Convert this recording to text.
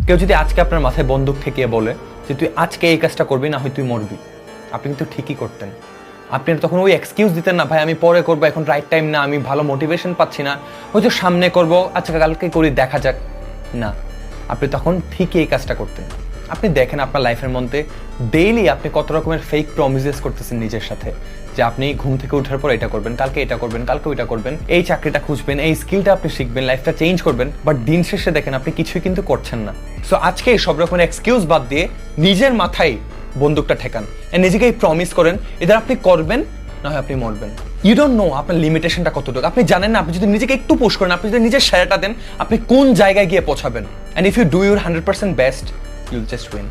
কেউ যদি আজকে আপনার মাথায় বন্দুক ঠেকিয়ে বলে যে তুই আজকে এই কাজটা করবি, না হয় তুই মরবি, আপনি কিন্তু ঠিকই করতেন। আপনি তখন ওই এক্সকিউজ দিতেন না, ভাই আমি পরে করবো, এখন রাইট টাইম না, আমি ভালো মোটিভেশন পাচ্ছি না, হয়তো সামনে করবো, আচ্ছা কালকে করি, দেখা যাক। না, আপনি তখন ঠিকই এই কাজটা করতেন। আপনি দেখেন আপনার লাইফের মধ্যে ডেইলি আপনি কত রকমের ফেক প্রমিসেস করতেছেন নিজের সাথে, যে আপনি ঘুম থেকে ওঠার পর এটা করবেন, কালকে এটা করবেন, কালকে ওইটা করবেন, এই চাকরিটা খুঁজবেন, এই স্কিলটা আপনি শিখবেন, লাইফটা চেঞ্জ করবেন, বাট দিন শেষে দেখেন আপনি কিছুই কিন্তু করছেন না। সো আজকে এই সব রকমের এক্সকিউজ বাদ দিয়ে নিজের মাথায় বন্দুকটা ঠেকান, নিজেকে প্রমিস করেন এদের আপনি করবেন, না হয় আপনি মরবেন। ইউ ডোন্ট নো আপনার লিমিটেশনটা কতটুকু, আপনি জানেন না। আপনি যদি নিজেকে একটু পুশ করেন, আপনি যদি নিজের সেরাটা দেন, আপনি কোন জায়গায় গিয়ে পৌঁছাবেন। And if you do your 100% best, you'll just win.